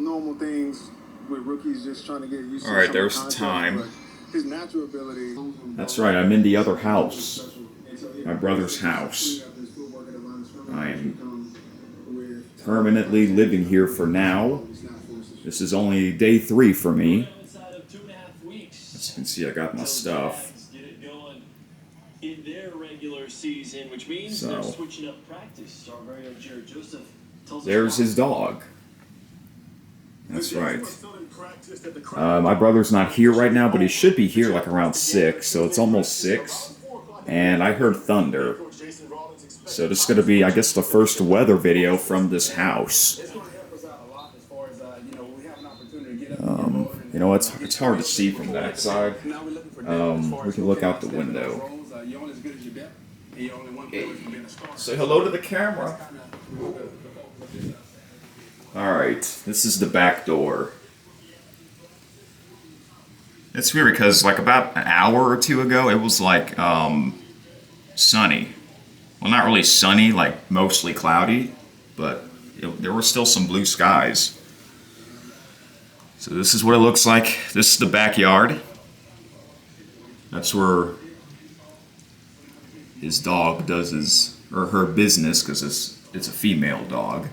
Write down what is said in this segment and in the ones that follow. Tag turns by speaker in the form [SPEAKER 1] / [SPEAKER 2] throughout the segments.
[SPEAKER 1] normal things with rookies just trying to get used to.
[SPEAKER 2] All right, there's the time.
[SPEAKER 1] His natural ability.
[SPEAKER 2] That's right, I'm in the other house. My brother's house. I am permanently living here for now. This is only day 3 for me. As you can see, I got my stuff. So, there's his dog. That's right. My brother's not here right now, but he should be here like around 6, so it's almost 6. And I heard thunder. So this is going to be, I guess, the first weather video from this house. You know, it's hard to see from that side. We can look out the window. Hey, say hello to the camera. Alright, this is the back door. It's weird because like about an hour or 2 ago, it was like sunny. Well, not really sunny, like mostly cloudy, but there were still some blue skies. So this is what it looks like. This is the backyard. That's where his dog does his, or her business, because it's a female dog.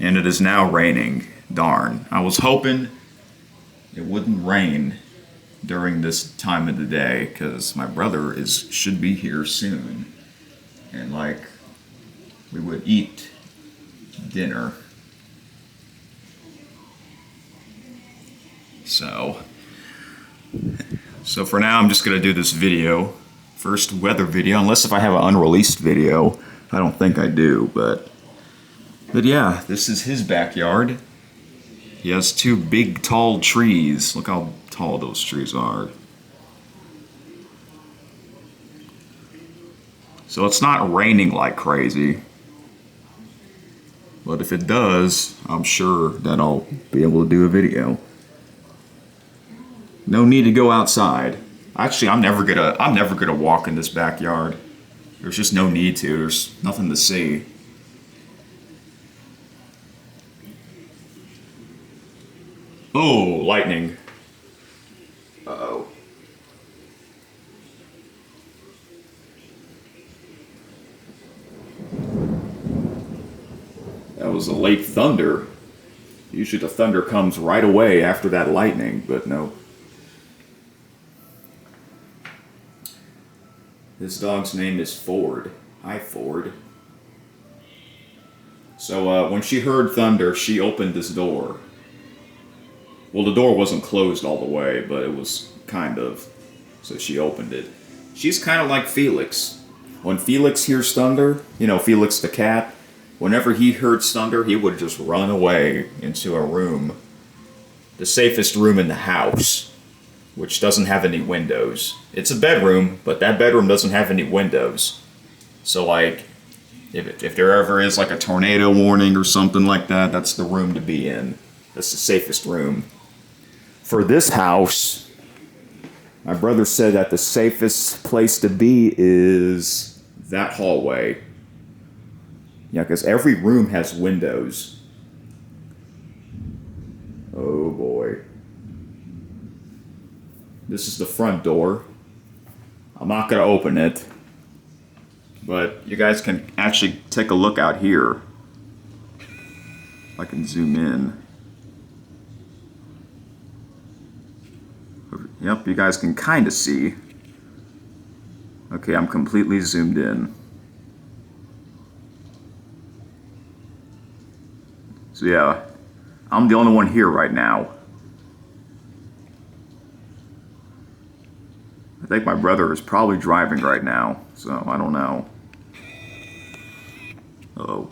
[SPEAKER 2] And it is now raining. Darn. I was hoping it wouldn't rain during this time of the day, because my brother should be here soon. And like, we would eat dinner. So for now, I'm just going to do this video. First weather video, unless if I have an unreleased video. I don't think I do, but yeah, this is his backyard. He has 2 big, tall trees. Look how tall those trees are. So it's not raining like crazy. But if it does, I'm sure that I'll be able to do a video. No need to go outside. Actually, I'm never gonna walk in this backyard. There's just no need to. There's nothing to see. Oh, lightning. Uh-oh. That was a late thunder. Usually the thunder comes right away after that lightning, but no. This dog's name is Ford. Hi, Ford. So when she heard thunder, she opened this door. Well, the door wasn't closed all the way, but it was kind of. So she opened it. She's kind of like Felix. When Felix hears thunder, you know, Felix the cat, whenever he heard thunder, he would just run away into a room. The safest room in the house, which doesn't have any windows. It's a bedroom, but that bedroom doesn't have any windows. So like, if there ever is like a tornado warning or something like that, that's the room to be in. That's the safest room. For this house, my brother said that the safest place to be is that hallway. Yeah, because every room has windows. Oh boy. This is the front door. I'm not going to open it. But you guys can actually take a look out here. I can zoom in. Yep, you guys can kind of see. Okay, I'm completely zoomed in. So yeah, I'm the only one here right now. I think my brother is probably driving right now, so I don't know. Uh-oh.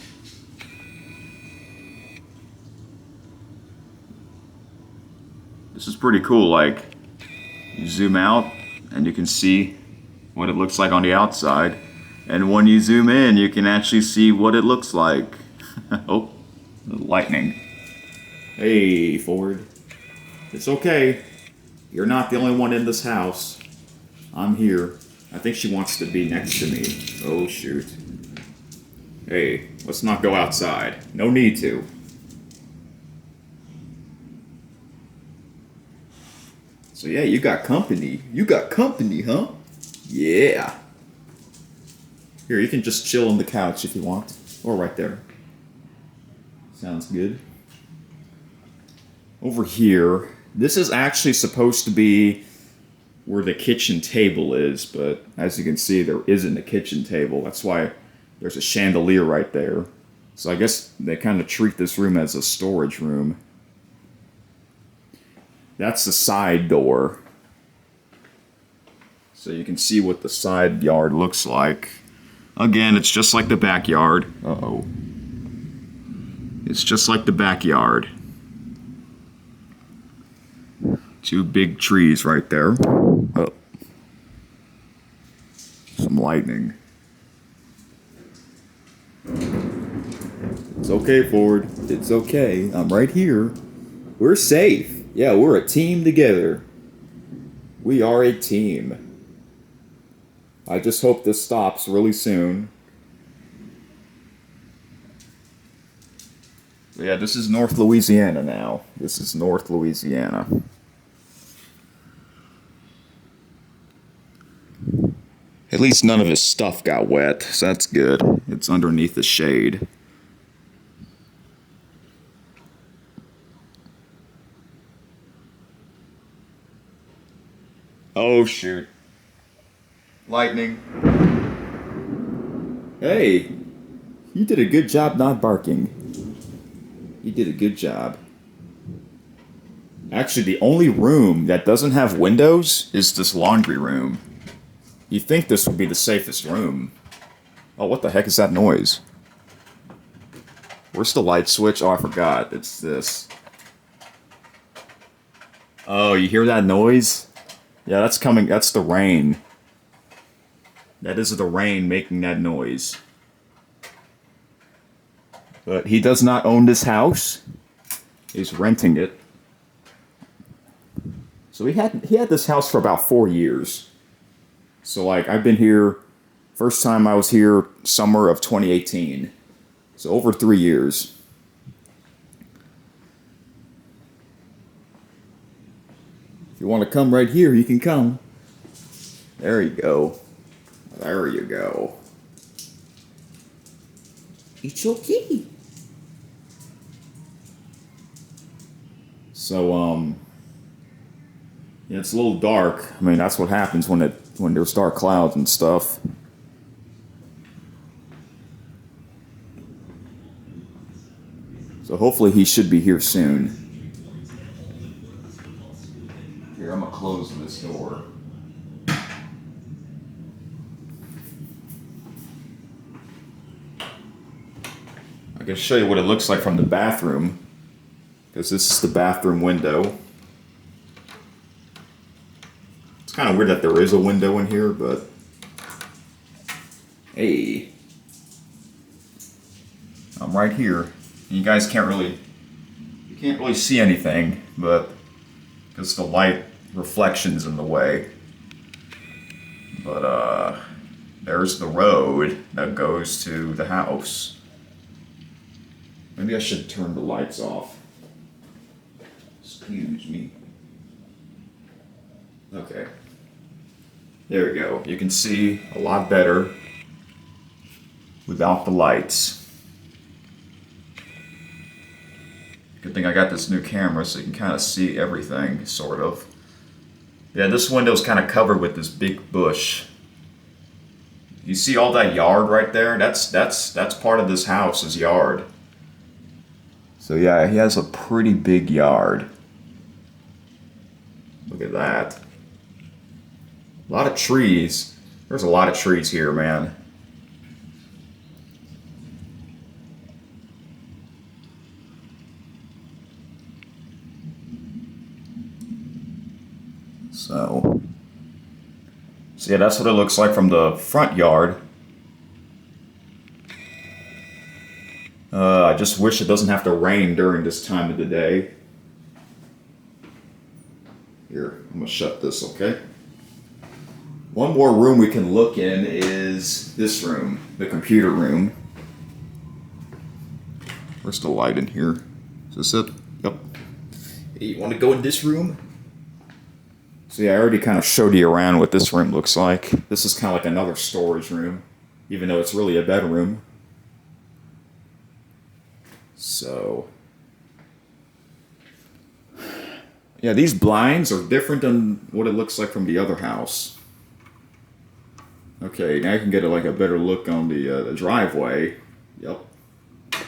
[SPEAKER 2] This is pretty cool, like, you zoom out and you can see what it looks like on the outside. And when you zoom in, you can actually see what it looks like. Oh, lightning. Hey, Ford. It's okay. You're not the only one in this house. I'm here. I think she wants to be next to me. Oh, shoot. Hey, let's not go outside. No need to. So yeah, you got company. You got company, huh? Yeah. Here, you can just chill on the couch if you want. Or right there. Sounds good. Over here, this is actually supposed to be where the kitchen table is, but as you can see, there isn't a kitchen table. That's why there's a chandelier right there. So I guess they kind of treat this room as a storage room. That's the side door. So you can see what the side yard looks like. Again, it's just like the backyard. Uh-oh. It's just like the backyard. Two big trees right there. Oh. Some lightning. It's okay, Ford. It's okay. I'm right here. We're safe. Yeah, we're a team together. We are a team. I just hope this stops really soon. Yeah, this is North Louisiana now. This is North Louisiana. At least none of his stuff got wet, so that's good. It's underneath the shade. Oh, shoot. Lightning. Hey, you did a good job not barking. You did a good job. Actually, the only room that doesn't have windows is this laundry room. You'd think this would be the safest room. Oh, what the heck is that noise? Where's the light switch? Oh, I forgot. It's this. Oh, you hear that noise? Yeah, that's coming. That's the rain. That is the rain making that noise. But he does not own this house. He's renting it. So he had this house for about 4 years. So like I've been here, first time I was here summer of 2018. So over 3 years. If you want to come right here, you can come. There you go. There you go. It's okay. So, yeah, it's a little dark. I mean, that's what happens when there's dark clouds and stuff. So hopefully he should be here soon. Here, I'm gonna close this door. I can show you what it looks like from the bathroom, because this is the bathroom window. It's kind of weird that there is a window in here, but hey, I'm right here. You guys can't really see anything, but because the light reflections in the way. But there's the road that goes to the house. Maybe I should turn the lights off. Excuse me. Okay. There we go. You can see a lot better without the lights. Good thing I got this new camera so you can kind of see everything, sort of. Yeah, this window's kind of covered with this big bush. You see all that yard right there? That's part of this house's yard. So yeah, he has a pretty big yard. Look at that. A lot of trees. There's a lot of trees here, man. So yeah, that's what it looks like from the front yard. I just wish it doesn't have to rain during this time of the day. Here, I'm gonna shut this, okay? One more room we can look in is this room, the computer room. Where's the light in here? Is this it? Yep. Hey, you wanna go in this room? So yeah, I already kind of showed you around what this room looks like. This is kind of like another storage room, even though it's really a bedroom. So, yeah, these blinds are different than what it looks like from the other house. Okay, now I can get like a better look on the driveway. Yep. At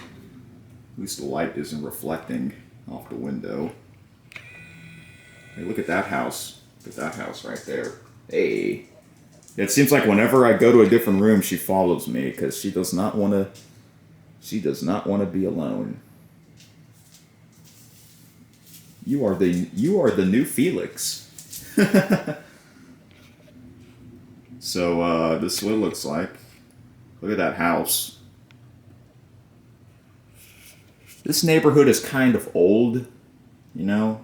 [SPEAKER 2] least the light isn't reflecting off the window. Hey, look at that house. Look at that house right there. Hey. It seems like whenever I go to a different room, she follows me because she does not want to. She does not want to be alone. You are the new Felix. So this is what it looks like. Look at that house. This neighborhood is kind of old, you know.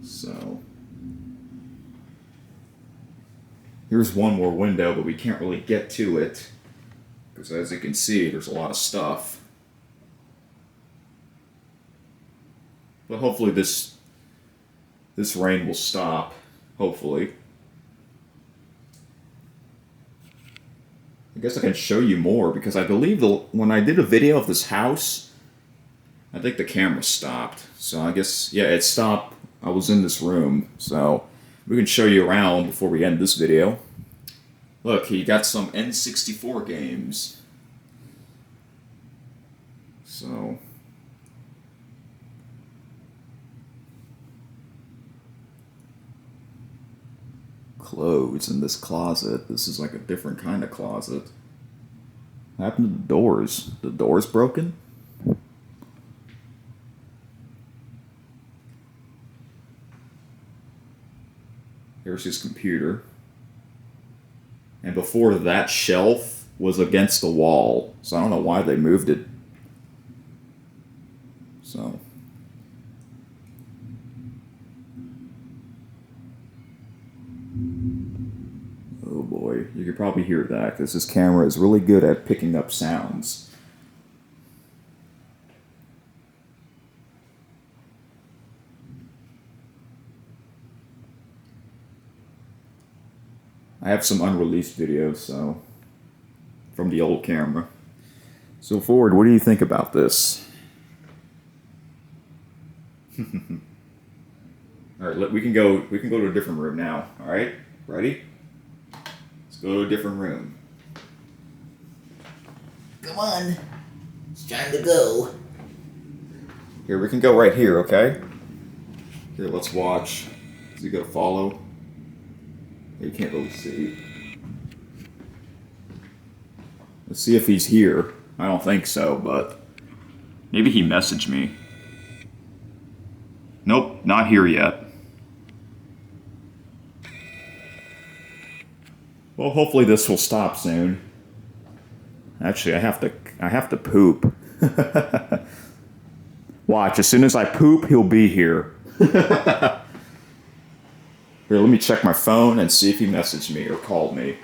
[SPEAKER 2] So here's one more window, but we can't really get to it because, as you can see, there's a lot of stuff. But hopefully this rain will stop. Hopefully. I guess I can show you more because I believe when I did a video of this house, I think the camera stopped. So I guess, yeah, it stopped. I was in this room, so we can show you around before we end this video. Look, he got some N64 games. So clothes in this closet. This is like a different kind of closet. What happened to the doors? The door's broken? Here's his computer. And before that shelf was against the wall. So I don't know why they moved it. So. Oh boy, you could probably hear that because this camera is really good at picking up sounds. I have some unreleased videos, so from the old camera. So Ford, what do you think about this? All right, we can go to a different room now. All right, ready? Let's go to a different room.
[SPEAKER 3] Come on. It's time to go.
[SPEAKER 2] Here, we can go right here, okay? Here, let's watch. Is he gonna follow? You can't really see. Let's see if he's here. I don't think so, but maybe he messaged me. Nope, not here yet. Well, hopefully this will stop soon. Actually, I have to poop. Watch, as soon as I poop, he'll be here. Here, let me check my phone and see if he messaged me or called me.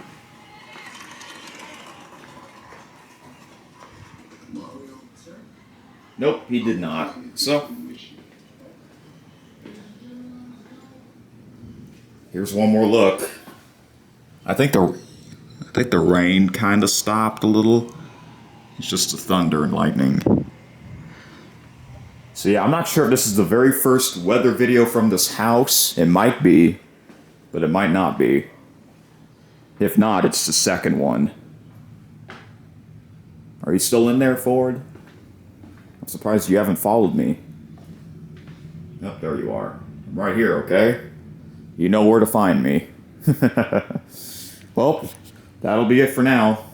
[SPEAKER 2] Nope, he did not. So, here's one more look. I think the rain kind of stopped a little. It's just the thunder and lightning. So yeah, I'm not sure if this is the very first weather video from this house. It might be, but it might not be. If not, it's the second one. Are you still in there, Ford? I'm surprised you haven't followed me. Yep, there you are. I'm right here, okay? You know where to find me. Well, that'll be it for now.